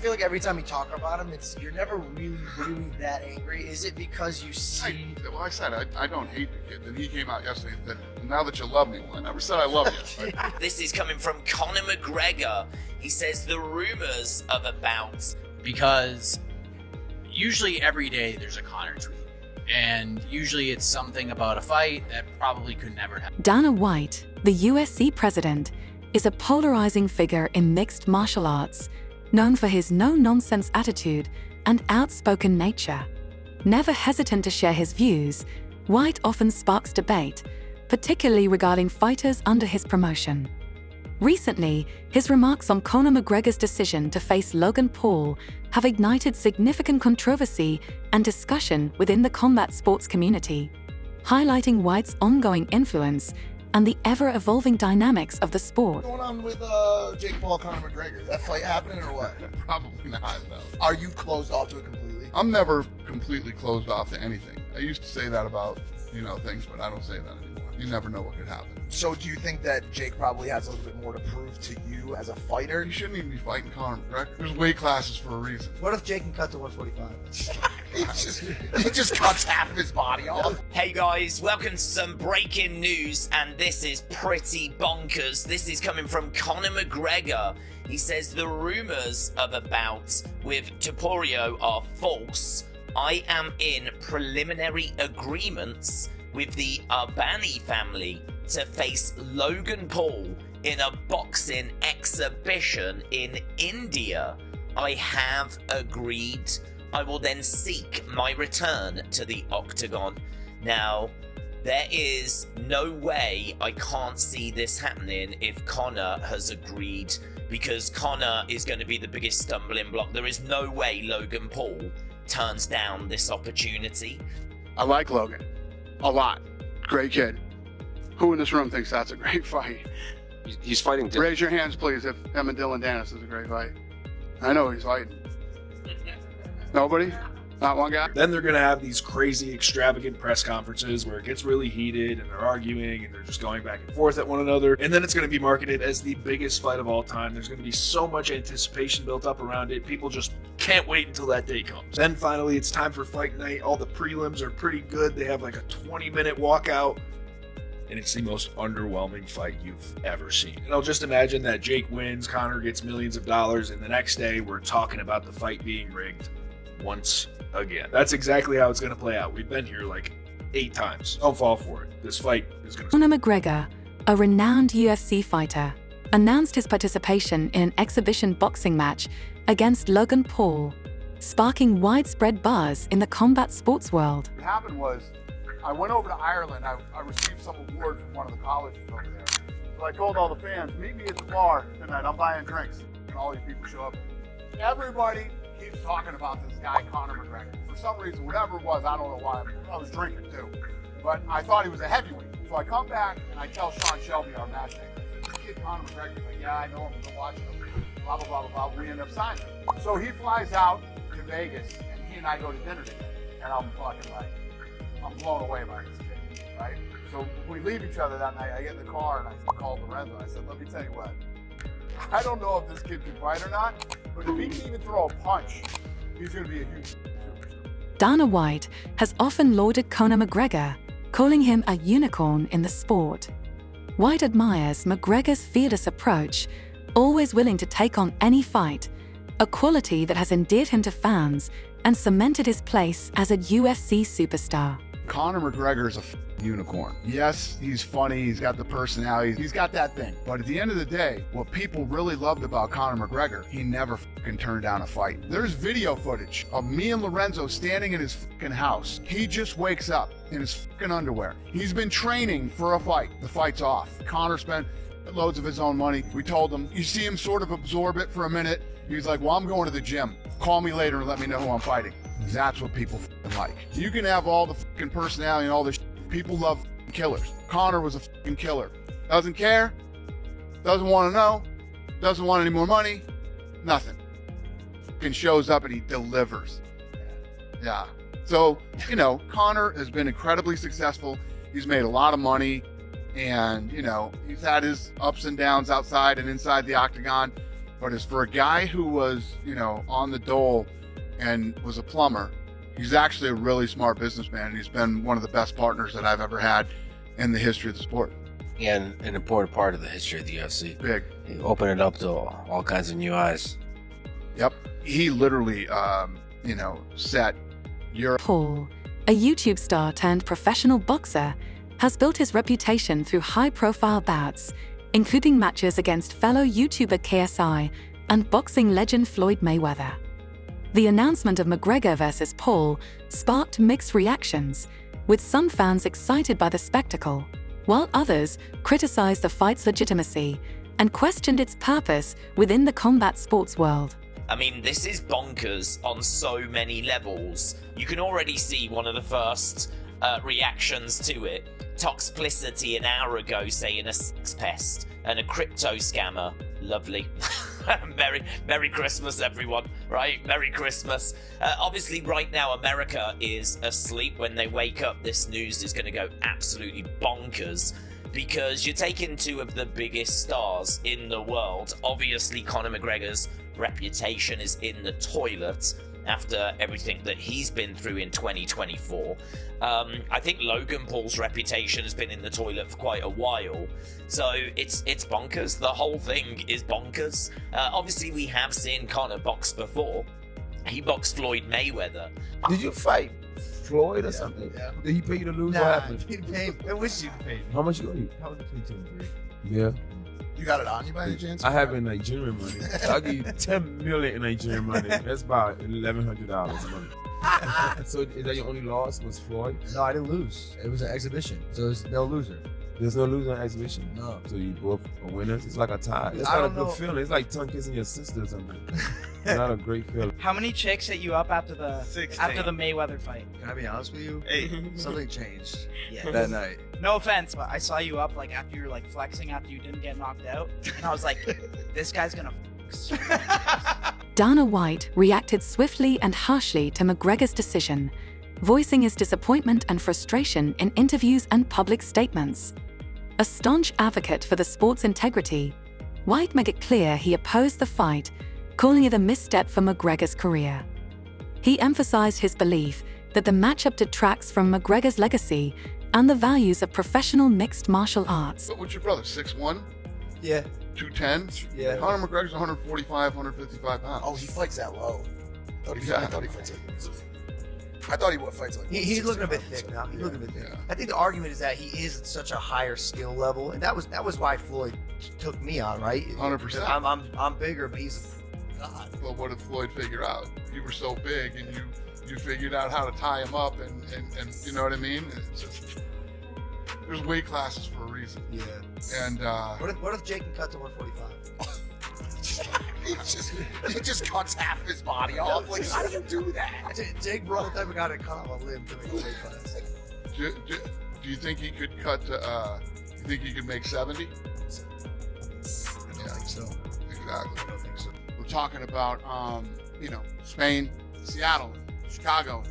feel like every time you talk about him, you're never really that angry. Is it because you see? I said I don't hate the kid. Then he came out yesterday and said, "Now that you love me," well, I never said I love you. This is coming from Conor McGregor. He says the rumors of a bout. Because usually every day there's a Conor tweet, and usually it's something about a fight that probably could never happen. Dana White, the USC president, is a polarizing figure in mixed martial arts, known for his no-nonsense attitude and outspoken nature. Never hesitant to share his views, White often sparks debate, particularly regarding fighters under his promotion. Recently, his remarks on Conor McGregor's decision to face Logan Paul have ignited significant controversy and discussion within the combat sports community, highlighting White's ongoing influence and the ever-evolving dynamics of the sport. What's going on with Jake Paul, Conor McGregor? Is that fight happening or what? Probably not, no. Are you closed off to it completely? I'm never completely closed off to anything. I used to say that about, things, but I don't say that anymore. You never know what could happen. So do you think that Jake probably has a little bit more to prove to you as a fighter? You shouldn't even be fighting Conor McGregor. There's weight classes for a reason. What if Jake can cut to 145? he just cuts half of his body off. Hey guys, welcome to some breaking news, and this is pretty bonkers. This is coming from Conor McGregor. He says the rumors of a bout with Topuria are false. I am in preliminary agreements with the Albani family to face Logan Paul in a boxing exhibition in India. I have agreed. I will then seek my return to the octagon. Now, there is no way I can't see this happening if Conor has agreed, because Conor is going to be the biggest stumbling block. There is no way Logan Paul turns down this opportunity. I like Logan a lot. Great kid. Who in this room thinks that's a great fight? He's fighting. Raise your hands, please, if him and Dylan Dennis is a great fight. I know he's fighting. Nobody? Not one guy? Then they're going to have these crazy, extravagant press conferences where it gets really heated and they're arguing and they're just going back and forth at one another. And then it's going to be marketed as the biggest fight of all time. There's going to be so much anticipation built up around it. People just can't wait until that day comes. Then finally, it's time for fight night. All the prelims are pretty good. They have like a 20-minute walkout. And it's the most underwhelming fight you've ever seen. And I'll just imagine that Jake wins, Conor gets millions of dollars, and the next day we're talking about the fight being rigged once again. That's exactly how it's going to play out. We've been here like 8 times. Don't fall for it. This fight is going to... Conor McGregor, a renowned UFC fighter, announced his participation in an exhibition boxing match against Logan Paul, sparking widespread buzz in the combat sports world. What happened was, I went over to Ireland. I received some award from one of the colleges over there. So I told all the fans, meet me at the bar tonight. I'm buying drinks. And all these people show up. Everybody keeps talking about this guy, Conor McGregor. For some reason, whatever it was, I don't know why. I was drinking too. But I thought he was a heavyweight. So I come back and I tell Sean Shelby, our matchmaker, I said, this kid Conor McGregor. He's like, yeah, I know him. I've been watching him. Blah, blah, blah, blah, blah. We end up signing him. So he flies out to Vegas and he and I go to dinner together. And I'm fucking like, I'm blown away by this kid, right? So we leave each other that night. I get in the car and I called Lorenzo. I said, let me tell you what. I don't know if this kid can fight or not, but if he can even throw a punch, he's going to be a huge superstar. Dana White has often lauded Conor McGregor, calling him a unicorn in the sport. White admires McGregor's fearless approach, always willing to take on any fight, a quality that has endeared him to fans and cemented his place as a UFC superstar. Conor McGregor is a unicorn. Yes, he's funny, he's got the personality, he's got that thing. But at the end of the day, what people really loved about Conor McGregor, he never turned down a fight. There's video footage of me and Lorenzo standing in his house. He just wakes up in his underwear. He's been training for a fight. The fight's off. Conor spent loads of his own money. We told him, you see him sort of absorb it for a minute. He's like, well, I'm going to the gym. Call me later and let me know who I'm fighting. That's what people like. You can have all the personality and all this. People love killers. Conor was a killer. Doesn't care. Doesn't want to know. Doesn't want any more money. Nothing. Shows up and he delivers. Yeah. So, Conor has been incredibly successful. He's made a lot of money. And, he's had his ups and downs outside and inside the octagon. But as for a guy who was, on the dole and was a plumber, he's actually a really smart businessman, and he's been one of the best partners that I've ever had in the history of the sport. And an important part of the history of the UFC. Big. He opened it up to all kinds of new eyes. Yep. He literally, set Europe. Paul, a YouTube star turned professional boxer, has built his reputation through high-profile bouts, including matches against fellow YouTuber KSI and boxing legend Floyd Mayweather. The announcement of McGregor versus Paul sparked mixed reactions, with some fans excited by the spectacle, while others criticized the fight's legitimacy and questioned its purpose within the combat sports world. I mean, this is bonkers on so many levels. You can already see one of the first reactions to it. Toxplicity an hour ago saying a sex pest and a crypto scammer. Lovely. Merry Christmas, everyone, right? Merry Christmas. Obviously, right now, America is asleep. When they wake up, this news is going to go absolutely bonkers, because you're taking two of the biggest stars in the world. Obviously, Conor McGregor's reputation is in the toilet after everything that he's been through in 2024. I think Logan Paul's reputation has been in the toilet for quite a while. So it's bonkers. The whole thing is bonkers. Obviously, we have seen Conor box before. He boxed Floyd Mayweather. Did you fight Floyd or something? Yeah. Did he pay you to lose? Nah, What happened? he paid. I wish you paid. How much you owe you? How was between 2 and 3? Yeah. You got it on you by any chance? I have in Nigerian money. I'll give you 10 million in Nigerian money. That's about $1,100 money. So is that your only loss was Floyd? No, I didn't lose. It was an exhibition, so there's no loser. There's no loser in exhibition. No. So you both are winners. It's like a tie. It's I not a don't good know. feeling. It's like tongue kissing your sister or something. It's not a great feeling. How many chicks hit you up after the 16. Mayweather fight? Can I be honest with you? Hey. Something changed Yeah. that night. No offense, but I saw you up like after you were like flexing after you didn't get knocked out, and I was like, this guy's gonna flex. Dana White reacted swiftly and harshly to McGregor's decision, voicing his disappointment and frustration in interviews and public statements. A staunch advocate for the sport's integrity, White made it clear he opposed the fight, calling it a misstep for McGregor's career. He emphasized his belief that the matchup detracts from McGregor's legacy and the values of professional mixed martial arts. What's your brother, 6'1"? Yeah. 210? Yeah. Conor McGregor's 145, 155 pounds. Oh, he fights that low. I thought he fights like this. I thought he would fight like He's looking a bit thick now. He's looking a bit thick. Yeah. I think the argument is that he is at such a higher skill level, and that was why Floyd took me on, right? 100%. I'm bigger, but he's a god. Well, what did Floyd figure out? You were so big, and you figured out how to tie him up, and you know what I mean? It's just, there's weight classes for a reason. Yeah. And What if Jake can cut to 145? he just cuts half his body off. Like, how do you do that? Jake Bro type of guy to cut off a limb to make a weight class. do you think he could cut to? You think he could make 70? I don't think so. Exactly. I don't think so. We're talking about, Spain, Seattle, Chicago,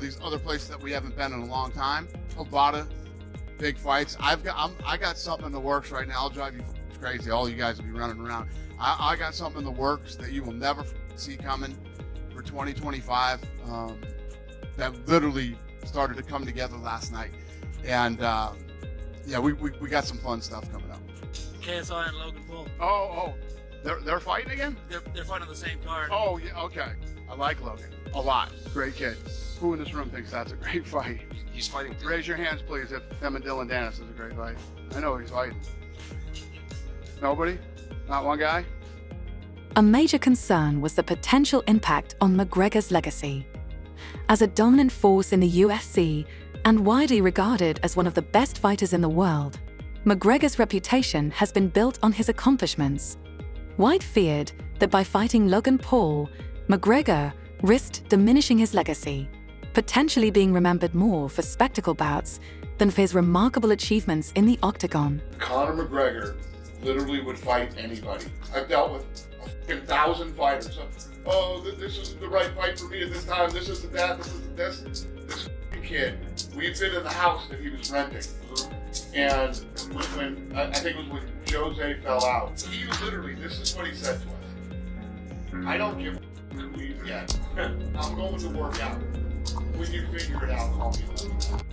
these other places that we haven't been in a long time. A lot of big fights. I got something in the works right now. I'll drive you crazy. All you guys will be running around. I got something in the works that you will never see coming for 2025. That literally started to come together last night, and we got some fun stuff coming up. KSI and Logan Paul. Oh, they're fighting again? They're fighting on the same card. Oh, yeah, okay. I like Logan a lot. Great kid. Who in this room thinks that's a great fight? He's fighting. Raise your hands, please, if him and Dylan Dennis is a great fight. I know he's fighting. Nobody? Not one guy? A major concern was the potential impact on McGregor's legacy. As a dominant force in the UFC and widely regarded as one of the best fighters in the world, McGregor's reputation has been built on his accomplishments. White feared that by fighting Logan Paul, McGregor risked diminishing his legacy, potentially being remembered more for spectacle bouts than for his remarkable achievements in the octagon. Conor McGregor literally would fight anybody. I've dealt with 1,000 fighters. This is the right fight for me at this time. This is the bad. This is the best. This kid. We've been in the house that he was renting, and when I think it was when Jose fell out, he literally. This is what he said to us. I don't give a who we get. I'm going to work out. When you figure it out, call me.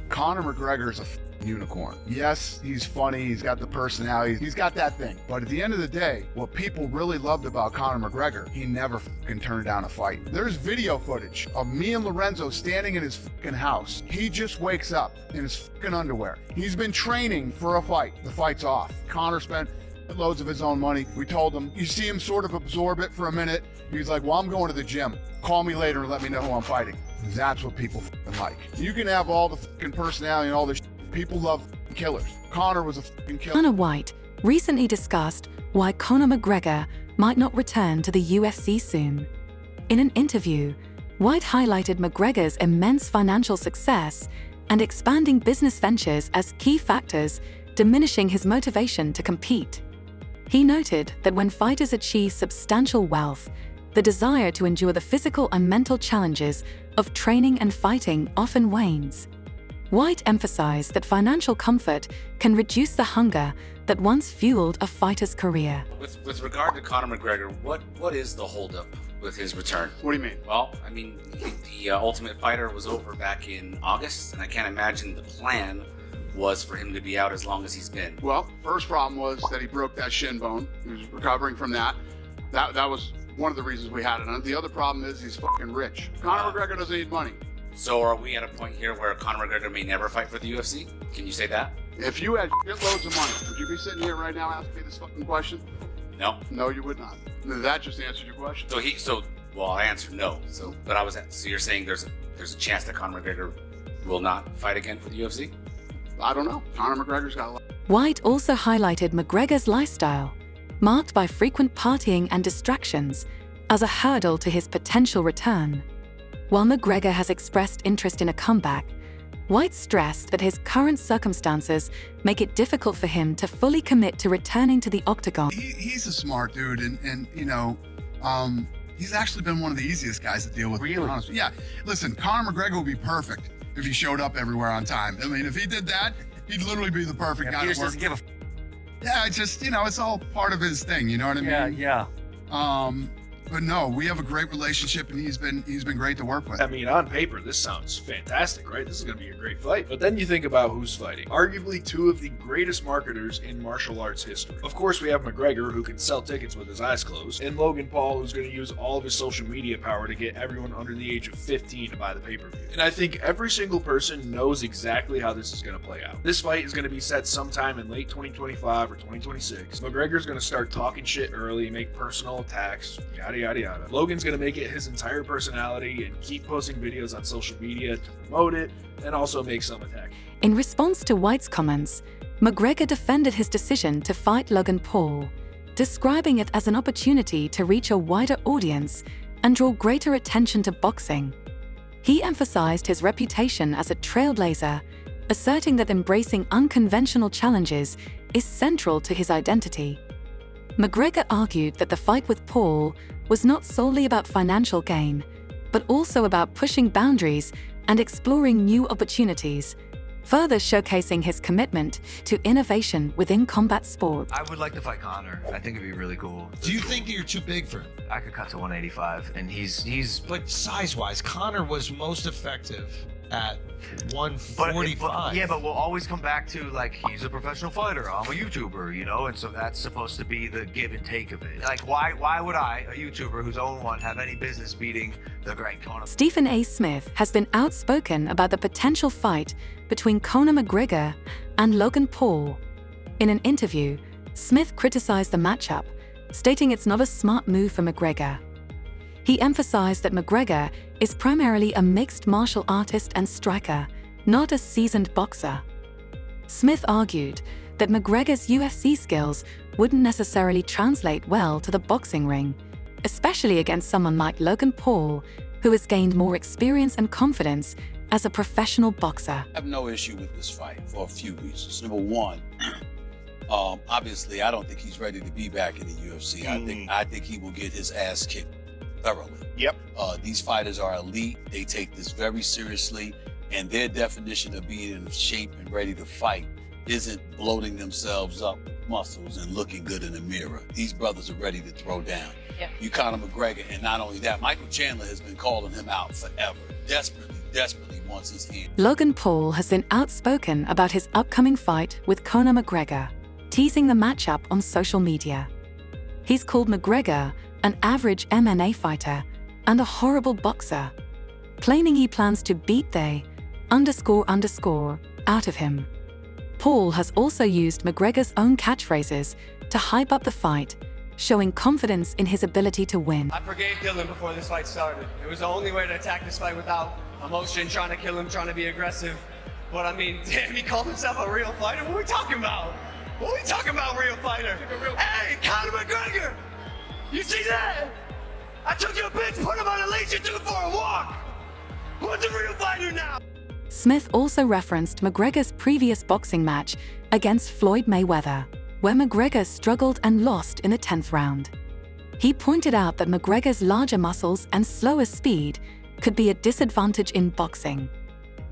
Conor McGregor's a unicorn. Yes, he's funny, he's got the personality, he's got that thing. But at the end of the day, what people really loved about Conor McGregor, he never turned down a fight. There's video footage of me and Lorenzo standing in his house. He just wakes up in his underwear. He's been training for a fight. The fight's off. Conor spent loads of his own money. We told him, you see him sort of absorb it for a minute. He's like, well, I'm going to the gym. Call me later and let me know who I'm fighting. That's what people like. You can have all the personality and all this. People love killers. Conor was a killer. Dana White recently discussed why Conor McGregor might not return to the UFC soon. In an interview, White highlighted McGregor's immense financial success and expanding business ventures as key factors diminishing his motivation to compete. He noted that when fighters achieve substantial wealth, the desire to endure the physical and mental challenges of training and fighting often wanes. White emphasized that financial comfort can reduce the hunger that once fueled a fighter's career. With regard to Conor McGregor, what is the holdup with his return? What do you mean? Well, I mean, the Ultimate Fighter was over back in August, and I can't imagine the plan was for him to be out as long as he's been. Well, first problem was that he broke that shin bone. He was recovering from that. That was one of the reasons we had it on. The other problem is he's fucking rich. Conor McGregor doesn't need money. So are we at a point here where Conor McGregor may never fight for the UFC? Can you say that? If you had shitloads of money, would you be sitting here right now asking me this fucking question? No. No, you would not. That just answered your question. Well, I answered no. So you're saying there's a chance that Conor McGregor will not fight again for the UFC? I don't know. Conor McGregor's got a lot. White also highlighted McGregor's lifestyle, marked by frequent partying and distractions, as a hurdle to his potential return. While McGregor has expressed interest in a comeback, White stressed that his current circumstances make it difficult for him to fully commit to returning to the octagon. He's a smart dude, and you know, he's actually been one of the easiest guys to deal with. Really? Honestly. Yeah. Listen, Conor McGregor would be perfect if he showed up everywhere on time. I mean, if he did that, he'd literally be the perfect guy to work. Doesn't give a Yeah, it's just, you know, it's all part of his thing. You know what I mean? yeah. But no, we have a great relationship, and he's been great to work with. I mean, on paper, this sounds fantastic, right? This is going to be a great fight. But then you think about who's fighting. Arguably two of the greatest marketers in martial arts history. Of course, we have McGregor, who can sell tickets with his eyes closed, and Logan Paul, who's going to use all of his social media power to get everyone under the age of 15 to buy the pay-per-view. And I think every single person knows exactly how this is going to play out. This fight is going to be set sometime in late 2025 or 2026. McGregor's going to start talking shit early, make personal attacks, yada yada yada. Logan's gonna make it his entire personality and keep posting videos on social media to promote it and also make some attacks. In response to White's comments, McGregor defended his decision to fight Logan Paul, describing it as an opportunity to reach a wider audience and draw greater attention to boxing. He emphasized his reputation as a trailblazer, asserting that embracing unconventional challenges is central to his identity. McGregor argued that the fight with Paul was not solely about financial gain, but also about pushing boundaries and exploring new opportunities, further showcasing his commitment to innovation within combat sport. I would like to fight Conor. I think it'd be really cool. Do you think you're too big for him? I could cut to 185, and he's But size-wise, Conor was most effective at 145. Yeah, but we'll always come back to, like, he's a professional fighter, I'm a YouTuber, you know, and so that's supposed to be the give and take of it. Like, why would I, a YouTuber who's own one, have any business beating the great Conor? Stephen A. Smith has been outspoken about the potential fight between Conor McGregor and Logan Paul. In an interview, Smith criticized the matchup, stating it's not a smart move for McGregor. He emphasized that McGregor is primarily a mixed martial artist and striker, not a seasoned boxer. Smith argued that McGregor's UFC skills wouldn't necessarily translate well to the boxing ring, especially against someone like Logan Paul, who has gained more experience and confidence as a professional boxer. I have no issue with this fight for a few reasons. Number one, obviously, I don't think he's ready to be back in the UFC. I think he will get his ass kicked thoroughly. Yep. These fighters are elite. They take this very seriously, and their definition of being in shape and ready to fight isn't bloating themselves up with muscles and looking good in the mirror. These brothers are ready to throw down. Yeah. You Conor McGregor, and not only that, Michael Chandler has been calling him out forever. Desperately wants his hand. Logan Paul has been outspoken about his upcoming fight with Conor McGregor, teasing the matchup on social media. He's called McGregor an average MMA fighter and a horrible boxer, claiming he plans to beat the _ out of him. Paul has also used McGregor's own catchphrases to hype up the fight, showing confidence in his ability to win. I forgave Dylan before this fight started. It was the only way to attack this fight without emotion, trying to kill him, trying to be aggressive. But I mean, damn, he called himself a real fighter? What are we talking about? What are we talking about, real fighter? Hey, Conor McGregor! You see that? I took your bitch, put him on a leash, and took him for a walk! Who's a real fighter now? Smith also referenced McGregor's previous boxing match against Floyd Mayweather, where McGregor struggled and lost in the 10th round. He pointed out that McGregor's larger muscles and slower speed could be a disadvantage in boxing.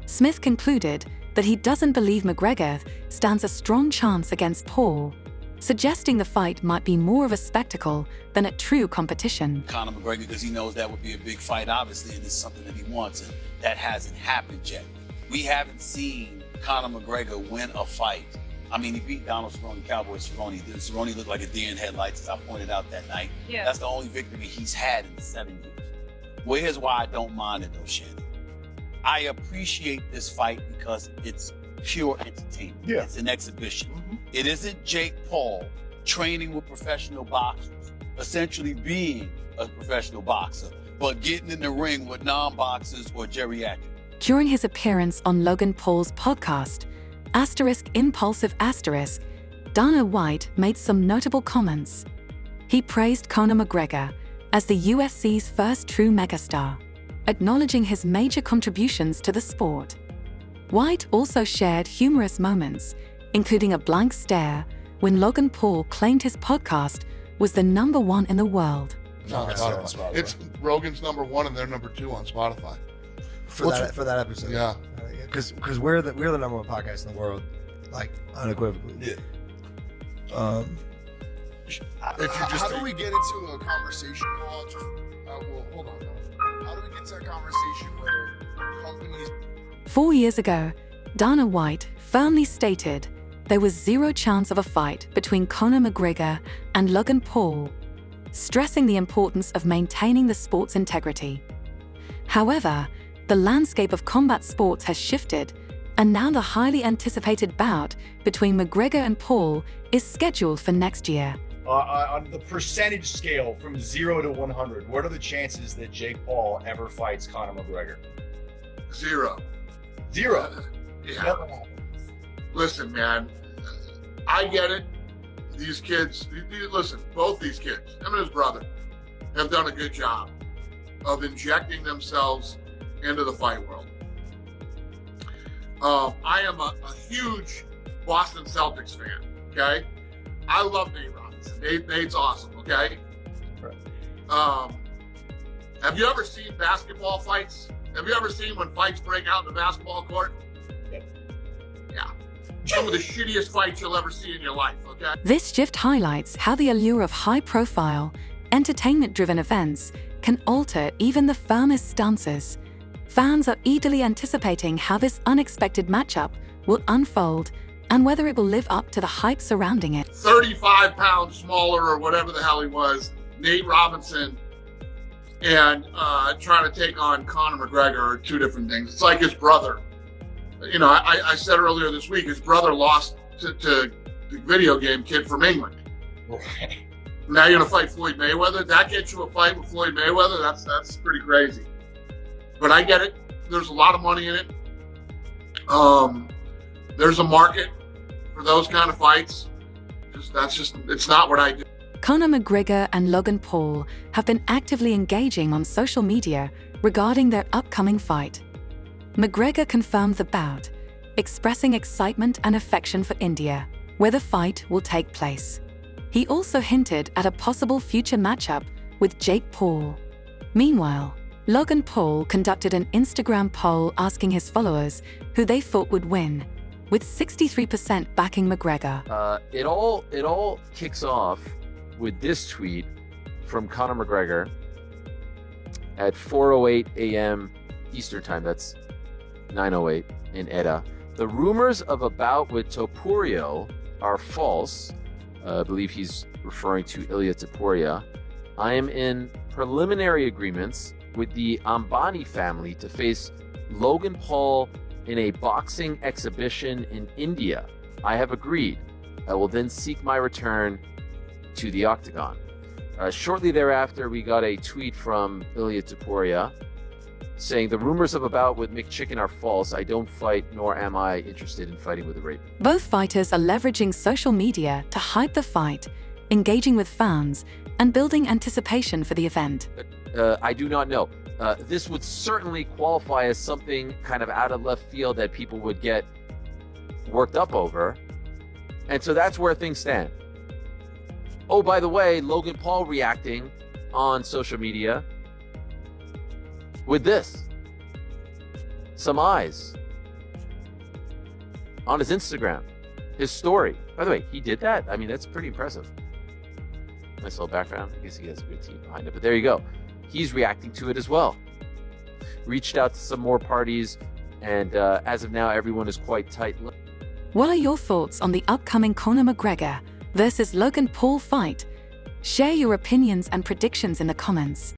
Smith concluded that he doesn't believe McGregor stands a strong chance against Paul, suggesting the fight might be more of a spectacle than a true competition. Conor McGregor, because he knows that would be a big fight, obviously, and it's something that he wants, and that hasn't happened yet. We haven't seen Conor McGregor win a fight. I mean, he beat Donald Cerrone, Cowboy Cerrone. Cerrone looked like a deer in headlights, as I pointed out that night. Yeah. That's the only victory he's had in 7 years. Well, here's why I don't mind it, though, Shannon. I appreciate this fight because it's pure entertainment. Yeah. It's an exhibition. It isn't Jake Paul training with professional boxers, essentially being a professional boxer, but getting in the ring with non-boxers or geriatrics. During his appearance on Logan Paul's podcast, *Impulsive*, Dana White made some notable comments. He praised Conor McGregor as the UFC's first true megastar, acknowledging his major contributions to the sport. White also shared humorous moments, including a blank stare when Logan Paul claimed his podcast was the #1 in the world. No, it's Rogan's #1 and they're #2 on Spotify. For that episode. Yeah. Because we're the #1 podcast in the world, like unequivocally. Yeah. Um, How do we get into a conversation? Well, hold on. How do we get to a conversation where companies? 4 years ago, Dana White firmly stated there was zero chance of a fight between Conor McGregor and Logan Paul, stressing the importance of maintaining the sport's integrity. However, the landscape of combat sports has shifted, and now the highly anticipated bout between McGregor and Paul is scheduled for next year. On the percentage scale from 0 to 100, what are the chances that Jake Paul ever fights Conor McGregor? 0. 0? Yeah. Listen, man, I get it. These kids, listen, both these kids, him and his brother, have done a good job of injecting themselves into the fight world. I am a huge Boston Celtics fan, okay? I love Nate Robinson. Nate's awesome, okay? Have you ever seen basketball fights? Have you ever seen when fights break out in the basketball court? Yeah. Some of the shittiest fights you'll ever see in your life, okay? This shift highlights how the allure of high-profile, entertainment-driven events can alter even the firmest stances. Fans are eagerly anticipating how this unexpected matchup will unfold and whether it will live up to the hype surrounding it. 35 pounds smaller or whatever the hell he was, Nate Robinson, and trying to take on Conor McGregor are two different things. It's like his brother. You know, I said earlier this week, his brother lost to the video game kid from England. Right. Now you're gonna fight Floyd Mayweather? That gets you a fight with Floyd Mayweather? That's pretty crazy. But I get it. There's a lot of money in it. There's a market for those kind of fights. It's not what I do. Conor McGregor and Logan Paul have been actively engaging on social media regarding their upcoming fight. McGregor confirmed the bout, expressing excitement and affection for India, where the fight will take place. He also hinted at a possible future matchup with Jake Paul. Meanwhile, Logan Paul conducted an Instagram poll asking his followers who they thought would win, with 63% backing McGregor. It all kicks off with this tweet from Conor McGregor at 4:08 a.m. Eastern Time. That's 9:08 in Edda. The rumors of a bout with Topuria are false. I believe he's referring to Ilia Topuria. I am in preliminary agreements with the Ambani family to face Logan Paul in a boxing exhibition in India. I have agreed. I will then seek my return to the octagon. Shortly thereafter, we got a tweet from Ilia Topuria saying the rumors of a bout with McChicken are false. I don't fight, nor am I interested in fighting with a rapist. Both fighters are leveraging social media to hype the fight, engaging with fans, and building anticipation for the event. I do not know. This would certainly qualify as something kind of out of left field that people would get worked up over. And so that's where things stand. Oh, by the way, Logan Paul reacting on social media with this. Some eyes on his Instagram, his story. By the way, he did that? I mean, that's pretty impressive. Nice little background. I guess he has a good team behind it, but there you go. He's reacting to it as well. Reached out to some more parties, and as of now, everyone is quite tight. What are your thoughts on the upcoming Conor McGregor versus Logan Paul fight? Share your opinions and predictions in the comments.